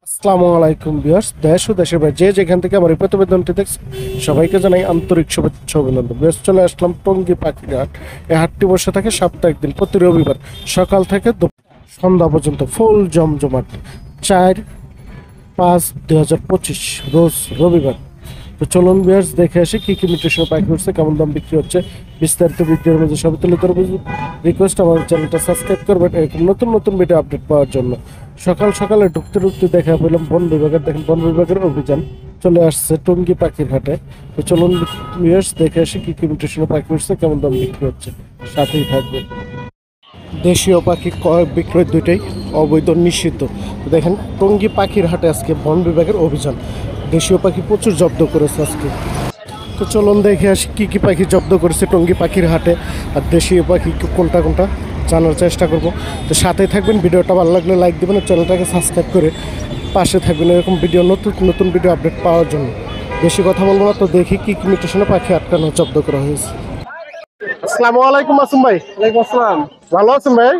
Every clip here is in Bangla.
আসসালামু আলাইকুম ভিউয়ার্স, দেশ ও দেশের বাইরে যে যেখান থেকে আমার এই প্রতিবেদনটি দেখছেন সবাইকে জানাই আন্তরিক শুভেচ্ছা অভিনন্দন। ভিউয়ার্স, চলে আসলাম টঙ্গী পাখির হাট। এই হাটটি বসে থাকে সাপ্তাহিক দিন, প্রতি রবিবার সকাল থেকে সন্ধ্যা পর্যন্ত ফুল জমজমাট। 4-5-2025 রোজ রবিবার। তো চলুন ভিউয়ার্স, দেখে আসি কি কি মিউটেশন পাখি উঠছে, কেমন দাম বিক্রি হচ্ছে, বিস্তারিত ভিডিওর মধ্যে সব তুলে ধরবো। রিকোয়েস্ট আমার চ্যানেলটা সাবস্ক্রাইব করবেন এরকম নতুন নতুন ভিডিও আপডেট পাওয়ার জন্য। সকাল সকালে ঢুকতে ঢুকতে দেখা পেলাম বন বিভাগের, দেখেন বন বিভাগের অভিযান চলে আসছে টঙ্গী পাখির হাটে। তো চলুন ভিউয়ার্স, দেখে আসি কি কি মিউটেশন পাখি উঠছে, কেমন দাম বিক্রি হচ্ছে, সাথেই থাকবে। দেশীয় পাখি ক্রয় বিক্রয় দুইটাই অবৈধ, নিষিদ্ধ। দেখেন টঙ্গী পাখির হাটে আজকে বন বিভাগের অভিযান, দেশীয় পাখি প্রচুর জব্দ করেছে আজকে। তো চলুন দেখে আসি কী কী পাখি জব্দ করেছে টঙ্গী পাখির হাটে, আর দেশীয় পাখি কোনটা কোনটা জানার চেষ্টা করব। তো সাথেই থাকবেন, ভিডিওটা ভালো লাগলে লাইক দেবেন, চ্যানেলটাকে সাবস্ক্রাইব করে পাশে থাকবেন এরকম ভিডিও নতুন নতুন ভিডিও আপডেট পাওয়ার জন্য। বেশি কথা বলবো না, তো দেখি কী কী মিউটেশনে পাখি আটকানো জব্দ করা হয়েছে। আসসালামু আলাইকুম আসুম ভাই। ওয়ালাইকুম আসসালাম। ভালো আছেন ভাই?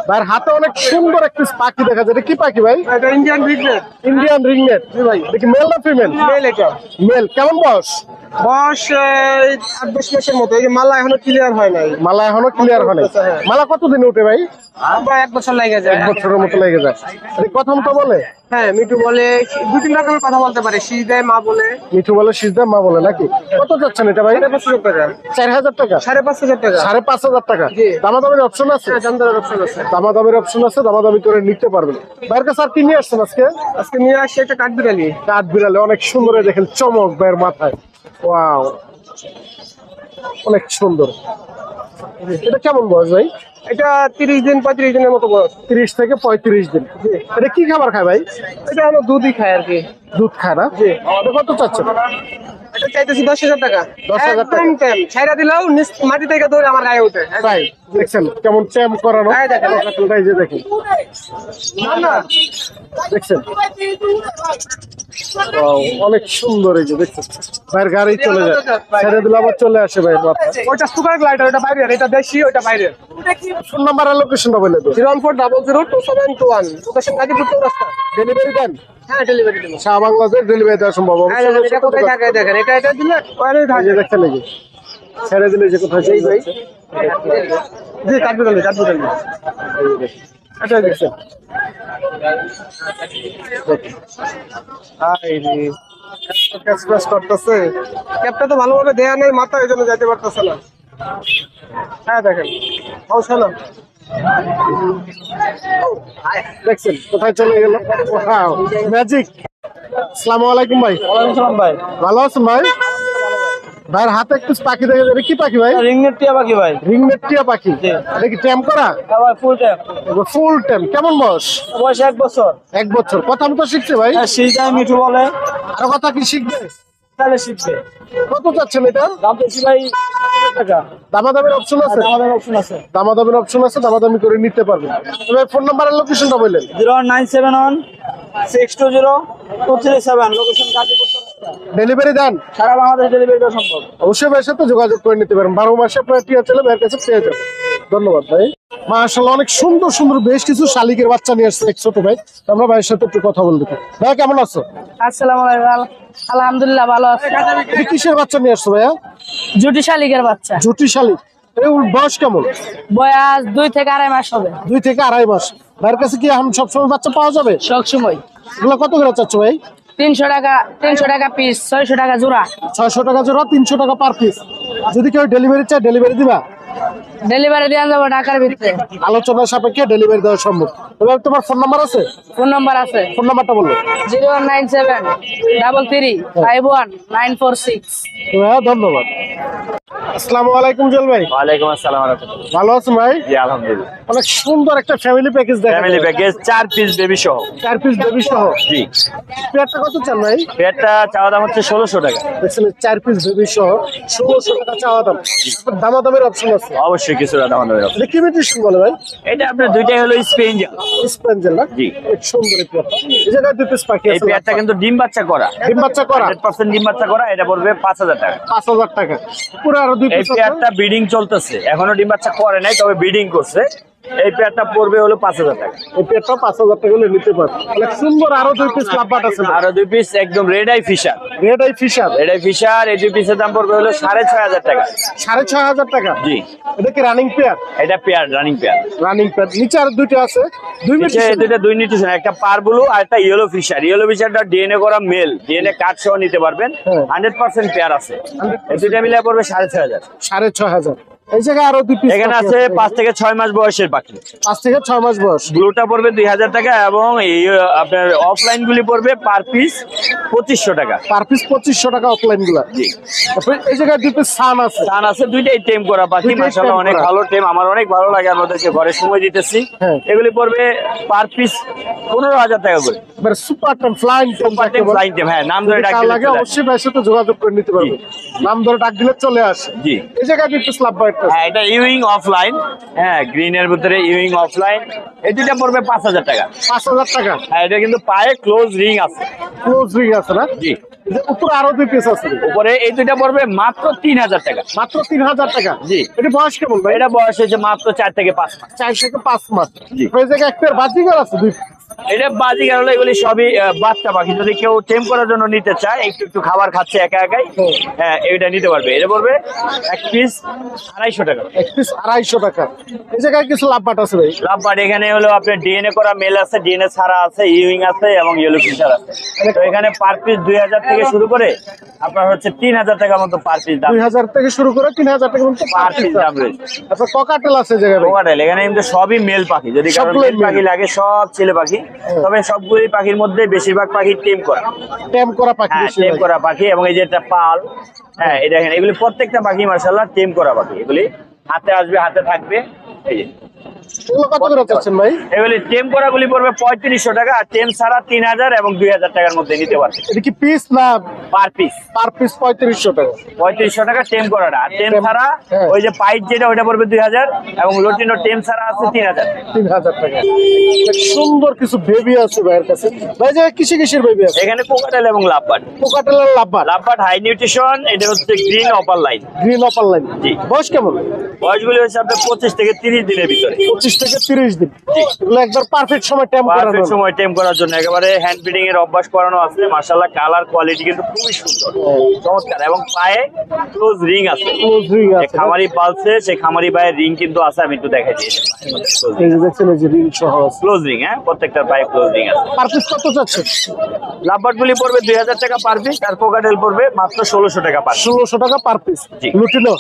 ভাইয়ের হাতে অনেক সুন্দর একটা পাখি দেখা যায়, এটা কি পাখি ভাই? এটা ইন্ডিয়ান রিগনেট। ইন্ডিয়ান রিংনেট। জি ভাই। দেখি মেল না ফিমেল? মেল এটা। মেল। কেমন বয়স? বয়স 8-10 মাসের মতো। এই যে মালা এখনো ক্লিয়ার হয় নাই। মালা এখনো ক্লিয়ার হয় নাই। হ্যাঁ। মালা কতদিনে উঠে ভাই? প্রায় 1 বছর লাগে যায়। 1 বছরের মতো লেগে যায়। এটা কথা মতো বলে? হ্যাঁ, মিঠু বলে 2-3 রকমের কথা বলতে পারে। শীষ দেয়, মা বলে। মিঠু বলে, সিজদা মা বলে নাকি? কত যাচ্ছেন এটা ভাই? 5,500 টাকা। 4,000 টাকা? 5,500 টাকা। 5,500 টাকা। জি। দামাদামির অপশন আছে? হ্যাঁ, জামদারের অপশন আছে। দামাদামির অপশন আছে, দামাদামি করে নিতে পারবেন। ভাইয়ের কাছে আর কি নিয়ে আসছেন আজকে? আজকে নিয়ে আসছি একটা কাঠবিড়ালি। কাঠ বিড়ালে অনেক সুন্দর, দেখেন চমক ভাইয়ের মাথায়। ওয়াও, অনেক সুন্দর। এটা কেমন বয়স ভাই? এটা 30 দিন 35 দিনের মতো বয়স। 30 থেকে 35 দিন। এটা কি খাবার খায় ভাই? এটা হলো দুধই খায় আর কি। দুধ খায় না? জি। এটা কত চাচ্ছেন? এটা চাইতেছি 10,000 টাকা। 10,000 টাকা। একদম টাইম ছাইরা দিলেও মাটি থেকে দৌড়ে আমার গায়ে ওঠে। তাই দেখছেন কেমন চ্যাম করানো? হ্যাঁ, দেখেন। এই যে দেখেন, না না, দেখছেন? Wow, অনেক সুন্দর। এই যে দেখছেন ভাইয়ের গাড়ি চলে যায়, ছেড়ে দিলে আবার চলে আসে ভাই মাথা। ওইটা সুপার গ্লাইডার, ওটা বাইরের, এটা দেশি, ওইটা বাইরের। ফোন নাম্বার আর লোকেশনটা বলে দেন। 014002721 লোকেশন গাজীপুর চৌরাস্তা। ডেলিভারি দেন? হ্যাঁ, ডেলিভারি দেবো। সারা বাংলাদেশ ডেলিভারি দেওয়া সম্ভব? হ্যাঁ, এটা কোথায় থাকে দেখেন, এটা দিলে ওখানেই এই থাকে। যে দেখছেন, এই যে ছেড়ে দিলে যে কোথায় যাই ভাই। জি, কাঠবিড়ালি। এটা দেখছেন? ক্যাশ করতেছে। ক্যাপটা তো ভালোভাবে দেয়া নেই, মাথা এই জন্য যাইতে পারতেছে না। হ্যাঁ, দেখেন। না দেখছেন কোথায় চলে গেল? ম্যাজিক। আসসালামু আলাইকুম ভাই। ভাই, ভালো আছেন ভাই? ভাইয়ের হাতে একটু পাখি দেখে, এটা কি পাখি ভাই? রিংনেট টিয়া পাখি ভাই। রিংনেট টিয়া পাখি। এটা কি ট্যাম করা? ভাই, ফুল ট্যাপ। ফুল ট্যাম। কেমন বয়স? বয়স 1 বছর। 1 বছর। কথা মতো শিখছে ভাই? সিজাই মিঠু বলে। আরো কথা কি শিখবে? তাহলে শিখবে। কত চাচ্ছেন এটা? দাম বেশি ভাই, 7,000 টাকা। দামাদামির অপশন আছে? আমাদের অপশন আছে। দামাদামির অপশন আছে, দামাদামি করে নিতে পারবেন। তবে ফোন নাম্বার আর লোকেশনটা বললেন। 09716202337 লোকেশন গাজীপুর চৌরাস্তা। ডেলিভারি দেন? সারা বাংলাদেশ ডেলিভারি দেওয়া সম্ভব। অবশ্যই ভাইয়ের সাথে যোগাযোগ করে নিতে পারেন। 12 মাসে আপনার টিয়া ছেলে ভাইয়ের কাছে পেয়ে যাবেন। ধন্যবাদ ভাই। মাশাআল্লাহ, অনেক সুন্দর সুন্দর বেশ কিছু শালিকের বাচ্চা নিয়ে আসছে এক ছোট ভাই। আমরা ভাইয়ের সাথে একটু কথা বলতে চাই। ভাই কেমন আছো? আসসালামু আলাইকুম। আলহামদুলিল্লাহ, ভালো আছি। এটা কিসের বাচ্চা নিয়ে আসছো ভাইয়া? জুটি শালিকের বাচ্চা। জুটি শালিক। এর বয়স কেমন? বয়স 2 থেকে 2.5 মাস হবে। 2 থেকে 2.5 মাস। ভাইয়ের কাছে কি এখন সবসময় বাচ্চা পাওয়া যাবে? সব সময়। এগুলো কত করে চাচ্ছ ভাই? 300 টাকা পিস, 600 টাকা জোড়া। 600 টাকা জোড়া, 300 টাকা পার পিস। যদি কেউ ডেলিভারি চায়, ডেলিভারি দিবা? ডেলিভারি দিয়ে যাবো ঢাকার ভিতরে। আলোচনা সাপেক্ষে ডেলিভারি দেওয়া সম্ভব। এবার তোমার ফোন নাম্বার আছে? ফোন নাম্বার আছে। ফোন নাম্বারটা বললো। 097333946। হ্যাঁ, ধন্যবাদ। আসসালামু আলাইকুম জল ভাই। ওয়ালাইকুম আসসালাম ওয়া রাহমাতুল্লাহ। ভালো আছেন ভাই? জি আলহামদুলিল্লাহ। অনেক সুন্দর একটা ফ্যামিলি প্যাকেজ দেখা ফ্যামিলি যায়। প্যাকেজ 4 পিস বেবি সহ। 4 পিস বেবি সহ। জি। পেয়ারটা কত চান ভাই? পেয়ারটা চাওয়া দাম হচ্ছে 1600 টাকা। দেখছেন 4 পিস বেবি সহ 1600 টাকা চাওয়া দাম। দামাদামের অপশন আছে? অবশ্যই কিছুটা দাম হবে। এটা কি মিউটেশন বলে ভাই? এটা আপনার দুইটাই হলো স্পেঞ্জেল। স্পেঞ্জেল না? জি। খুব সুন্দর এই পেয়ারটা। এই জায়গায় 2 পিস পাখি এই আছে। পেয়ারটা কিন্তু ডিম বাচ্চা করা। ডিম বাচ্চা করা? 100% ডিম বাচ্চা করা। এটা পড়বে 5000 টাকা। 5000 টাকা। পুরো আরো 2 এই পিস আছে। পেয়ারটা ব্রিডিং চলতেছে। এখনো ডিম বাচ্চা করে নাই, তবে ব্রিডিং করছে। এই পেয়ারটা পড়বে হলো 5,000 টাকা। এই পেয়ারটা 5,000 টাকা হলে নিতে পারবে। অনেক সুন্দর আরো 2 পিস লাভবাট আছে। আরো 2 পিস একদম red eye fisher. Red eye fisher. Red eye fisher এই 2 পিসের দাম পড়বে হলো 6,500 টাকা। 6,500 টাকা। জি। এটা কি রানিং পেয়ার? এটা pair, running pair. Running pair. নিচে আর দুইটা আছে। দুই নিচে মিনিট। দুইটা 2 নিউট্রিশন, একটা পার ব্লু আর একটা ইয়েলো ফিশার। ইয়েলো ফিশারটা ডিএনএ করা মেল, ডিএনএ কার্ড সহ নিতে পারবেন। হ্যাঁ। 100% পেয়ার আছে। এই দুইটা মিলে পড়বে 6,500। 6,500। এই জায়গায় আরো 2 পিস এখানে আছে 5 থেকে 6 মাস বয়সের পাখি। 5 থেকে 6 মাস বয়স। ব্লুটা পড়বে 2,000 টাকা এবং এই আপনার অফলাইন গুলি পড়বে পার পিস 2,500 টাকা। পার পিস 2,500 টাকা অফলাইন গুলা। জি। তারপরে এই জায়গায় 2 পিস সান আছে। সান আছে, দুইটাই টেম করা পাখি। দুইটাই মাশাআল্লাহ tame অনেক করা। ভালো টেম, আমার অনেক ভালো লাগে। আমাদেরকে ঘরে সময় দিতেছি। হ্যাঁ। এগুলি পড়বে পার পিস 15,000 টাকা করে। মানে সুপার টেম ফ্লাইং টেম সুপার টেম, ফ্লাইং টেম। হ্যাঁ, নাম ধরে ডাক দিলে লাগে চলে আসে। অবশ্যই ভাইয়ের সাথে যোগাযোগ করে নিতে পারবে। নাম ধরে ডাক দিলে চলে আসে। জি। এই জায়গায় 2 পিস লাভবাট আছে। হ্যাঁ, এটা ইউইং অফলাইন। হ্যাঁ, গ্রিনের ভিতরে ইউইং অফলাইন। এই দুইটা পড়বে 5,000 টাকা। 5,000 টাকা। হ্যাঁ, এটা কিন্তু পায়ে ক্লোজ রিং আছে। ক্লোজ রিং আছে না? জি। এই যে উপরে আরো 2 পিস আছে। উপরে এই দুইটা পড়বে মাত্র 3,000 টাকা। মাত্র 3,000 টাকা। জি। এটা বয়স কেমন ভাই? এটা বয়স হচ্ছে মাত্র 4 থেকে 5 মাস। 4 থেকে 5 মাস। জি। এই জায়গায় একটা বাজিগার আছে 2 পিস। এটা বাজিগার হলো, এগুলি সবই বাচ্চা পাখি। যদি কেউ টেম করার জন্য নিতে চায়, একটু একটু খাবার খাচ্ছে একা একাই, হ্যাঁ এটা নিতে পারবে। এটা পড়বে 1 পিস 250 টাকা। 1 পিস 250 টাকা। এই জায়গায় কিছু লাভবাট আছে ভাই। লাভবার্ড এখানে হলো আপনার ডিএনএ করা মেল আছে, ডিএনএ ছাড়া আছে, ইউইং আছে এবং ইয়েলো ফিশার আছে। তো এখানে পার পিস 2,000 থেকে শুরু করে আপনার হচ্ছে 3,000 টাকা মতো পার পিস দাম। 2,000 থেকে শুরু করে 3,000 টাকা পর্যন্ত পার পিস দাম রয়েছে। আচ্ছা ককাটেল আছে এই জায়গায় ভাই। কোকাটেল এখানে কিন্তু সবই মেল পাখি। যদি কারো সবগুলোই মেল পাখি male। লাগে, সব ছেলে পাখি। তবে সবগুলি পাখির মধ্যে বেশিরভাগ পাখি টেম করা। টেম করা পাখি হ্যাঁ, বেশি টেম ভাই। করা পাখি। এবং এই যে একটা পাল, হ্যাঁ এটা এখানে এগুলি প্রত্যেকটা পাখি মাশাআল্লাহ টেম করা পাখি। এগুলি হাতে আসবে, হাতে থাকবে। এই যে এগুলো কত করে চাচ্ছেন ভাই? এগুলি টেম করা গুলি পড়বে 3,500 টাকা, আর টেম ছাড়া 3,000 এবং 2,000 টাকার মধ্যে নিতে পারবে এটা কি পিস না পার পিস। Per piece? 3,500 টাকা। 3,500 টাকা টেম করাটা। আর টেম Tame, ছাড়া হ্যাঁ। ওই যে পাইট যেটা, ওইটা পড়বে 2,000 এবং লোটিনো টেম ছাড়া আছে 3,000। 3,000 টাকা। অনেক সুন্দর কিছু বেবি আছে ভাইয়ের কাছে। ভাই যে কিসের বেবি আছে? এখানে কোকাটেল এবং লাভবার্ড। কোকাটেলের লাভবাট। লাভবার্ড হাই নিউট্রিশন, এটা হচ্ছে green upper line. Green upper line. জি। বয়স কেমন? বয়সগুলি হচ্ছে আপনার 25 থেকে 30 দিনের ভিতরে। 25 থেকে 30 দিন। এগুলো একবার পারফেক্ট সময় টেম করানো। পারফেক্ট সময় টেম করার জন্য একেবারে হ্যান্ড ফিডিং এর অভ্যাস করানো আছে। মাশাআল্লাহ কালার কোয়ালিটি কিন্তু খুবই সুন্দর, চমৎকার। এবং পায়ে ক্লোজ রিং আছে। ক্লোজ রিং যে আছে। খামারি পালছে, সেই খামারি পায়ে রিং কিন্তু আছে। আমি একটু দেখাই দিই। এই যে দেখছেন এই যে রিং সহ আছে। ক্লোজ রিং, হ্যাঁ প্রত্যেকটার পায়ে ক্লোজ রিং আছে। পার পিস কত চাচ্ছেন? লাভবার্ড গুলি পড়বে 2,000 টাকা পার পিস, আর কোকাটেল পড়বে মাত্র 1,600 টাকা পার পিস। 1,600 টাকা পার পিস। জি। লুটিনো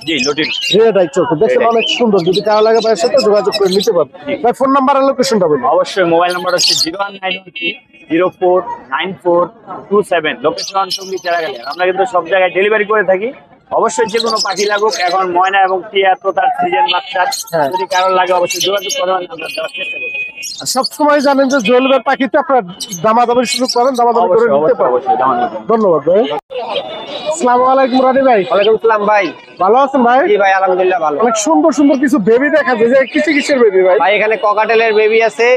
জি, লটিন। রেড আই চোখ দেখছেন Red eye। অনেক সুন্দর। যদি কারো লাগে ভাইয়ের সাথে যোগাযোগ করে নিতে পারবেন। ভাই ফোন নাম্বার আর লোকেশনটা বলুন। অবশ্যই মোবাইল নাম্বার হচ্ছে 01913049427। লোকেশন টঙ্গী চেরাগালি। আমরা কিন্তু সব জায়গায় ডেলিভারি করে থাকি। অবশ্যই যে কোনো পাখি লাগুক, এখন ময়না এবং টিয়া তো তার সিজন মাত্রার, হ্যাঁ। যদি কারোর লাগে অবশ্যই যোগাযোগ করবেন, আমরা দেওয়ার চেষ্টা করব। সবসময় জানেন যে জুয়েলের পাখিতে আপনার দামাদামির সুযোগ পাবেন, দামাদামি করে অবশ্যই নিতে অবশ্যই পারবেন। অবশ্যই দামান। ধন্যবাদ ভাই। আসসালামু আলাইকুম রানি ভাই। ওয়ালাইকুম আসসালাম ভাই। ভালো আছেন ভাই? জি ভাই, আলহামদুলিল্লাহ ভালো। অনেক সুন্দর সুন্দর কিছু বেবি দেখা যায় যে কিসের বেবি ভাই? ভাই এখানে ককাটেলের বেবি আছে,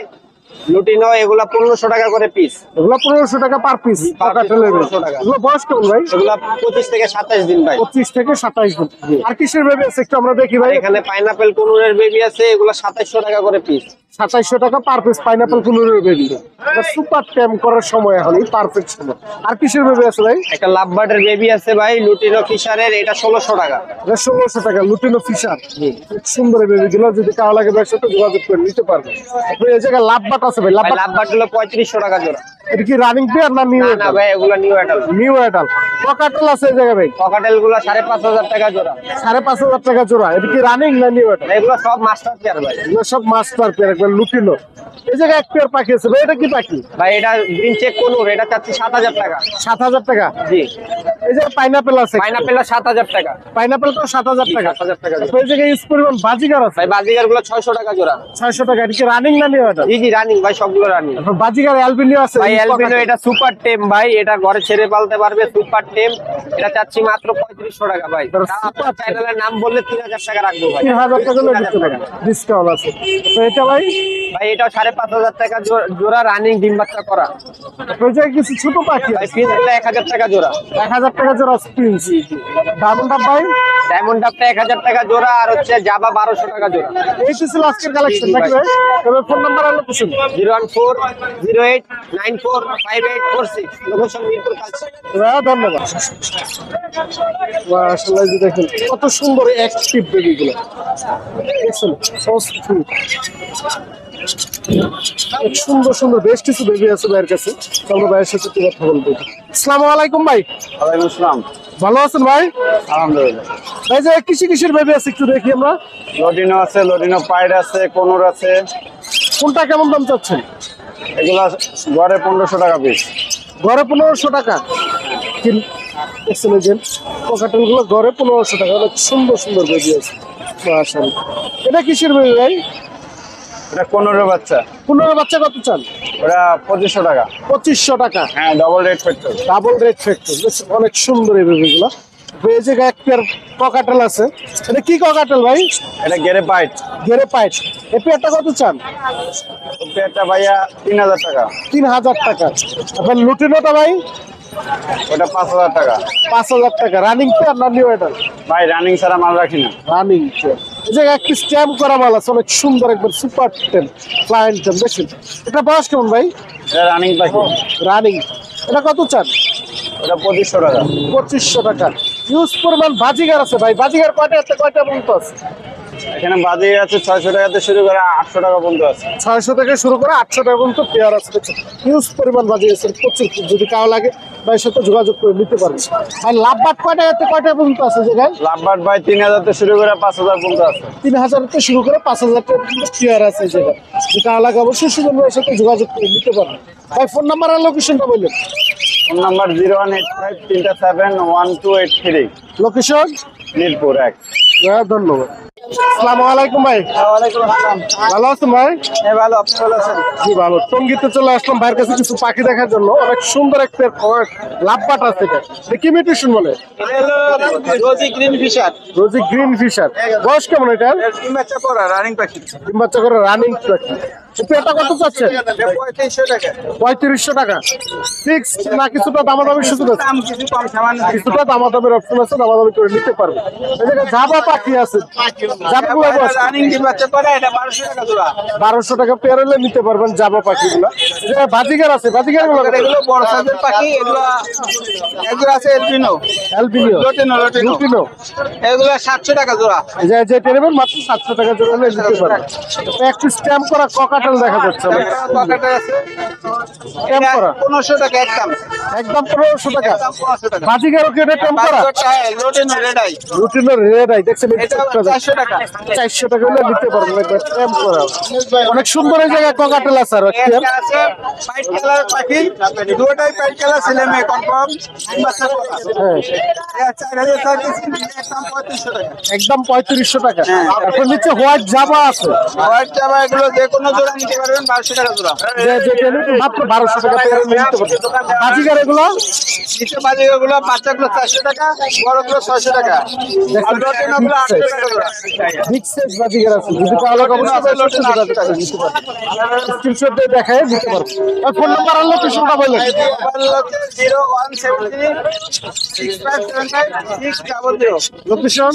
লুটিনো, এগুলা 1,500 টাকা করে পিস। এগুলো 1,500 টাকা পার পিস। per piece কাকাটেলের 1,500 টাকা। এগুলো বয়স কেমন ভাই? এগুলা 25 থেকে 27 দিন ভাই। 25 থেকে 27 দিন। আর কিসের বেবি আছে একটু আমরা দেখি ভাই। এখানে পাইনাপেল কুনুরের বেবি আছে, এগুলা 2700 টাকা করে পিস। 2700 টাকা পার পিস পাইনাপল কুনুরের বেবি। এটা সুপার টেম করার সময় এখন পারফেক্ট সময়। আর কিসের বেবি আছে ভাই? একটা লাভবার্ডের বেবি আছে ভাই, লুটিনো ফিশারের, এটা 1600 টাকা। এটা 1600 টাকা লুটিনো ফিশার। খুব সুন্দর বেবি গুলো, যদি কারো লাগে ভাইয়ের সাথে যোগাযোগ করে নিতে পারবে। আপনি এই জায়গায় লাভবাট আছে ভাই। ভাই লাভবাট লাভবার্ড গুলো 3500 টাকা জোড়া। এটা কি রানিং পেয়ার না নিউ না না এডাল? ভাই, এগুলা নিউ অ্যাডাল্ট। নিউ এডাল। ককাটেল আছে এই জায়গায় ভাই। ককাটেল গুলা 5,500 টাকা জোড়া। 5,500 টাকা জোড়া। এটা কি রানিং না নিউ এডাল? এগুলো সব মাস্টার পেয়ার ভাই। এগুলো সব মাস্টার পেয়ার, একবার লুটিনো। এই জায়গায় এক পেয়ার পাখি আছে ভাই। এটা কি পাখি? ভাই এটা গ্রিন চেক কুনুর, এটা চাচ্ছি 7,000 টাকা। 7,000 টাকা। জি। এই যে পাইনাপেল আছে। পাইনাপেলটা 7,000 টাকা। পাইনাপেল তো 7,000 টাকা। 7,000 টাকা জোড়া। এই জায়গায় ইউজ পরিমাণ বাজিগার আছে ভাই বাজিগার গুলো 600 টাকা জোড়া। 600 টাকা। এটা কি রানিং না নিউ এডাল? জি জি রানিং ভাই, সবগুলো রানিং। বাজিগার অ্যালবিনিও আছে। ভাই অ্যালবিনো, এটা সুপার টেম ভাই, এটা ঘরে ছেড়ে পালতে পারবে, সুপার টেম। এটা চাচ্ছি মাত্র 3500 টাকা ভাই। আপনার চ্যানেলের নাম বললে 3000 টাকা রাখবো ভাই। 3000 টাকা হলে দিতে পারবেন, ডিসকাউন্ট আছে। তো এটা ভাই ভাই এটাও 5500 টাকা জোড়া, রানিং ডিম বাচ্চা করা ওই যে কিছু ছোট পাখি ভাই। ফিজ 1000 টাকা জোড়া। 1000 টাকা জোড়া স্প্রিন্স। ডায়মন্ড ডাব ভাই ডায়মন্ড ডাবটা 1000 টাকা জোড়া, আর হচ্ছে জাবা 1200 টাকা জোড়া। এই ছিল আজকের কালেকশন নাকি ভাই? তবে ফোন নাম্বার আর লোকেশন 01408945846, লোকেশন মিরপুর কাছে। ধন্যবাদ। মাশাআল্লাহ, এই যে দেখেন কত সুন্দর অ্যাক্টিভ বেবিগুলো দেখছেন, অস্থির। অনেক সুন্দর সুন্দর বেশ কিছু বেবি আছে ভাইয়ের কাছে। চলো ভাইয়ের সাথে একটু কথা বলবো। আসসালামু আলাইকুম ভাই। ওয়ালাইকুম আসসালাম। ভালো আছেন ভাই? আলহামদুলিল্লাহ। ভাই যে কিসের বেবি আছে একটু দেখি আমরা। লটিনো আছে, লটিনো পাইড আছে, কোনোর আছে। কোনটা কেমন দাম চাচ্ছেন? এগুলা গড়ে 1500 টাকা পিস। ঘরে 1500 টাকা। দেখছেন এই যে পকাটেল গুলো ঘরে 1500 টাকা। অনেক সুন্দর সুন্দর বেবি আছে মাশাআল্লাহ। এটা কিসের বেবি ভাই? এটা কোনোর বাচ্চা। 15 বাচ্চা কত চান? ওটা 2500 টাকা। 2500 টাকা। হ্যাঁ, double red factor. Double red factor. অনেক সুন্দর এই বেবিগুলো। এই যে এক পেয়ার ককাটেল আছে। এটা কি ককাটেল ভাই? এটা গেরে পাইড। গেরে পাইট। এই পেয়ারটা কত চান? এটা ভাইয়া 3000 টাকা। 3000 টাকা। আপনার লুটিনোটা ভাই? ওটা 5000 টাকা। 5000 টাকা। রানিং পেয়ার না নিউ এটা? ভাই রানিং ছাড়া মাল রাখি না। Running pair. এই যে একটি স্ট্যাম্প করা মাল আছে, অনেক সুন্দর, একবার সুপার টেম, ফ্লাইন টেম। দেখুন এটা বয়স কেমন ভাই? এটা রানিং পাখি। রানিং। এটা কত চান? ওটা 2500 টাকা। 2500 টাকা। ইউজ পরিমাণ বাজিগার আছে ভাই। বাজিগার কয়টা আছে, কয়টা পর্যন্ত আছে? এখানে বাজে আছে 600 টাকাতে শুরু করে 800 টাকা পর্যন্ত আছে। 600 থেকে শুরু করে 800 টাকা পর্যন্ত পেয়ার আছে। দেখছেন হিউজ পরিমাণ বাজি আছে, প্রচুর। যদি কাউ লাগে ভাইয়ের সাথে যোগাযোগ করে নিতে পারবে। আর লাভবাট কয়টা আছে, কয়টা পর্যন্ত আছে জায়গায়? লাভবাট ভাই 3000 থেকে শুরু করে 5000 পর্যন্ত আছে। 3000 থেকে শুরু করে 5000 টাকা পর্যন্ত পেয়ার আছে এই জায়গায়। যদি কাউ লাগে অবশ্যই সুন্দর ভাইয়ের সাথে যোগাযোগ করে নিতে পারবে। ভাই ফোন নাম্বার আর লোকেশনটা বললেন। Phone number 01853371283, location Mirpur 1। ধন্যবাদ। আসসালামু আলাইকুম ভাই। ওয়ালাইকুম আসসালাম। ভালো আছেন ভাই? হ্যাঁ ভালো, আপনি ভালো আছেন? জি ভালো। টঙ্গিতে চলে আসলাম ভাইয়ের কাছে কিছু পাখি দেখার জন্য। অনেক সুন্দর একটা লাভবাট আছে। এটা কি মিউটেশন বলে? রোজি গ্রিন ফিশার। রোজি গ্রিন ফিশার। বয়স কেমন এটা? ডিম বাচ্চা করা রানিং পাখি। ডিম বাচ্চা করে রানিং পাখি। এটা কত চাচ্ছে? 3500 টাকা। 3500 টাকা। ফিক্স না কিছুটা দামাদামি সুযোগ আছে? দাম কিছু কম সামান্য। কিছুটা দামাদামির অপশন আছে, দামাদামি করে নিতে পারবে। এদিকে জাবা পাখি আছে। জাবাগুলো বয়স রানিং ডিম বাচ্চা করা, এটা 1200 টাকা জোড়া। 1200 টাকা পেয়ার হলে নিতে পারবেন জাবা পাখিগুলো। এদিকে বাজিগার আছে। বাজিগার গুলো এগুলো বড় সাইজের পাখি, এগুলো আছে এলবিনো, অ্যালবিনিও, লটিনো, লুটিনো। এগুলো 700 টাকা জোড়া। যে টেনেবেন মাত্র 700 টাকা জোড়া হলে নিতে পারবেন। একটু স্ট্যাম্প করা ককাটেল দেখা যাচ্ছে। পকেটে আছে, স্ট্যাম্প করা 1500 টাকা একদম। একদম 1500 টাকা। একদম 1500 টাকা। বাজিগারও কি এটা স্ট্যাম্প করা? লটিনো রেড আই, রুটিনের রেড আই দেখছেন, এটা 400 টাকা। 400 টাকা হলে নিতে পারবেন। একবার স্ট্যাম্প করা অনেক সুন্দর। এই জায়গায় ককাটেল আছে আর একটা একটা আছে হোয়াইট কালার পাখি, দুটোটাই হোয়াইট কালার, ছেলে মেয়ে কনফার্ম। ডিম বাচ্চা করা। হ্যাঁ, এটা 4000 টাকা, একদম 3500 টাকা। একদম 3500 টাকা। এখন নিচে হোয়াইট জাবা আছে। হোয়াইট জামা এগুলো যে কোনো জোড়া নিতে পারবেন 1200 টাকা জোড়া। যে টেনেবেন মাত্র 1200 টাকা পেয়ার হলে নিতে পারবেন। বাজিগার এগুলো নিচে বাজিগুলো, বাচ্চাগুলো 400 টাকা, বড়গুলো 600 টাকা। আর লটিনোগুলো 800 টাকা জোড়া। বিগ সাইজ বাজিগার আছে। যদি কারো লাগে অবশ্যই লটে যোগাযোগ করে নিতে পারবেন। স্ক্রিনশট দিয়ে দেখায় দিতে পারবেন। আর ফোন নাম্বার আর লোকেশনটা বললেন। 01765756000। লোকেশন।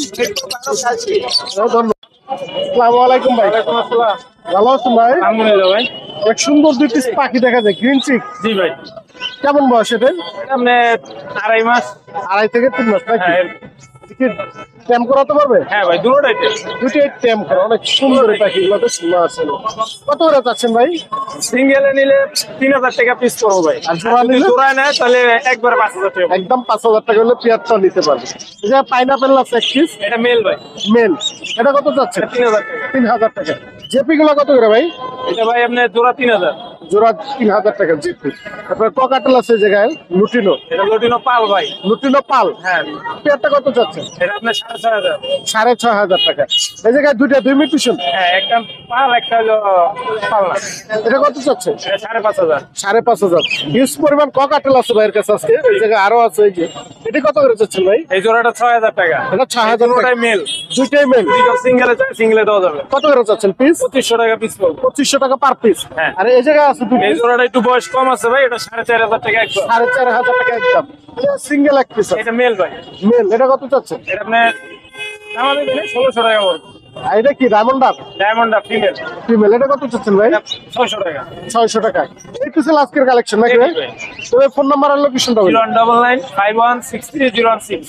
ধন্যবাদ। আসসালামু আলাইকুম ভাই। ভালো আছেন ভাই? আলহামদুলিল্লাহ ভাই। অনেক সুন্দর দুই পিস পাখি দেখা যায়, গ্রিন চিক। জি ভাই, কেমন বয়স এটা? আপনি 2.5 মাস। 2.5 থেকে 3 মাস নাকি? ট্যাম করাতে পারবে? হ্যাঁ ভাই, দুটোটাই দুটোই ট্যাম করা। অনেক সুন্দর এই পাখিগুলো, বেশ মাশাআল্লাহ। কত করে চাচ্ছেন ভাই? সিঙ্গেলে নিলে 3000 টাকা পিস করবো ভাই। আর জোড়া নিলে? জোড়ায় নেয় তাহলে একবারে 5000 টাকা। একদম 5000 টাকা হলে পেয়ারটা নিতে পারবে। এই যে পাইনাপেল আছে এক পিস, এটা মেল ভাই, মেল। এটা কত চাচ্ছে? 3000 টাকা। 3000 টাকা। জেপি গুলো কত করে ভাই? এটা ভাই আপনার জোড়া 3000। জোড়া 3000 টাকা জিপি। তারপরে ককাটেল আছে এই জায়গায় লুটিনো, এটা লটিনো পাল ভাই। লুটিনো পাল। হ্যাঁ, পেয়ারটা কত চাচ্ছেন? এটা আপনার 6500। 6500 টাকা। এই জায়গায় দুইটা 2 মিউটেশন, হ্যাঁ, একটা পাল একটা হলো পাল্লা। এটা কত চাচ্ছেন? এটা 5500। 5500। হিউজ পরিমাণ ককাটেল আছে ভাইয়ের কাছে আজকে। এই জায়গায় আরো আছে, এই যে এটা কত করে চাচ্ছেন ভাই? এই জোড়াটা 6000 টাকা। এটা 6000 টাকা। ওটাই মেল। দুইটাই মেল। সিঙ্গেলে চাই সিঙ্গেলে দেওয়া যাবে। কত করে চাচ্ছেন পিস? 2500 টাকা পিস পড়বে। 2500 টাকা পার পিস। হ্যাঁ। আর এই জায়গায় আছে দুটো এই জোড়াটা একটু বয়স কম আছে ভাই, এটা 4500 টাকা একদম। 4500 টাকা একদম। সিঙ্গেল এক পিস এটা মেল ভাই। মেল। এটা কত চাচ্ছেন? এটা আপনি দাম দিবেন 1600 টাকা পড়বে। আর এটা কি diamond up? Diamond up female. Female. এটা কত চাচ্ছেন ভাই? 600 টাকা। 600 টাকা। এই পিস আজকের কালেকশন নাকি ভাই? তবে ফোন নাম্বার আর লোকেশনটা বলুন। 0199 5163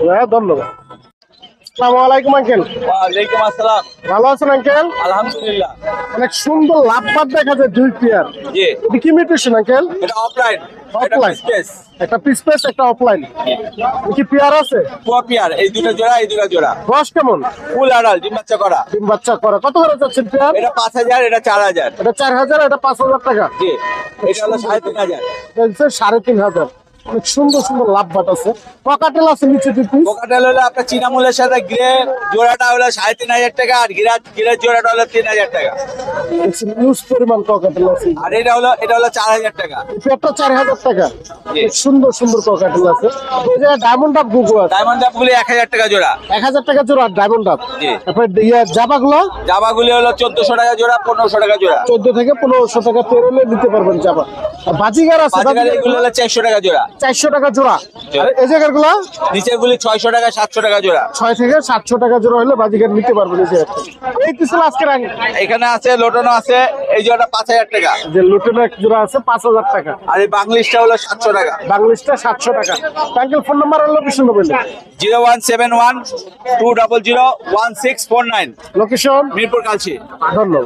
হ্যাঁ, ধন্যবাদ। আসসালামু আলাইকুম আঙ্কেল। ওয়ালাইকুম আসসালাম। ভালো আছেন আঙ্কেল? আলহামদুলিল্লাহ। অনেক সুন্দর লাভবাদ দেখা যায় দুই পেয়ার। জি, এটা কি মিউটেশন আঙ্কেল? এটা অফলাইন। অফলাইন। স্পেস একটা পিস পেস, একটা অফলাইন। কি পেয়ার আছে? পিয়ার, এই দুটো জোড়া, এই দুটো জোড়া। বয়স কেমন? ফুল আড়াল, ডিম বাচ্চা করা। ডিম বাচ্চা করে। কত করে যাচ্ছেন পেয়ার? এটা 5000, এটা 4000। এটা 4000, এটা 5000 টাকা। জি, এটা হলো 3500। এটা হচ্ছে 3500। অনেক সুন্দর সুন্দর লাভবাদ আছে। ককাটেল আছে নিচে দুই পিস। পোকাটেল হলো আপনার চীনামূলের সাথে গ্রে জোড়াটা হলো 3500 টাকা, আর গিরার জোড়াটা হলো 3000 টাকা। ইউজ পরিমাণ ককাটেল আছে। আর এটা হলো 4000 টাকা। পেয়ারটা 4000 টাকা। জি। অনেক সুন্দর সুন্দর ককাটেল আছে। এই যে ডায়মন্ড আপ গুগু আছে। ডায়মন্ড ডাবগুলি 1000 টাকা জোড়া। 1000 টাকা জোড়া ডায়মন্ড আপ। জি। তারপরে জাবাগুলো জামাগুলি হলো 1400 টাকা জোড়া, 1500 টাকা জোড়া। 14 থেকে 1500 টাকা পেয়ার হলে নিতে পারবেন জাবা। আর বাজিগার আছে। বাজারে এগুলো হলো 400 টাকা জোড়া। 400 টাকা জোড়া। আর এই জায়গার গুলা নিচের গুলি 600 টাকা, 700 টাকা জোড়া। 6 থেকে 700 টাকা জোড়া হলে বাজিগার নিতে পারবেন। এই যে একটা। এই কিছু আজকের এখানে আছে লোটনো আছে, এই জোড়াটা 5000 টাকা। যে লুটের এক জোড়া আছে 5000 টাকা। আর এই বাংলিশটা হলো 700 টাকা। বাংলাদেশটা 700 টাকা। আঙ্কেল ফোন নাম্বার আর লোকেশন বলুন। 0171 200 1649। লোকেশন মিরপুর কালচি। ধন্যবাদ।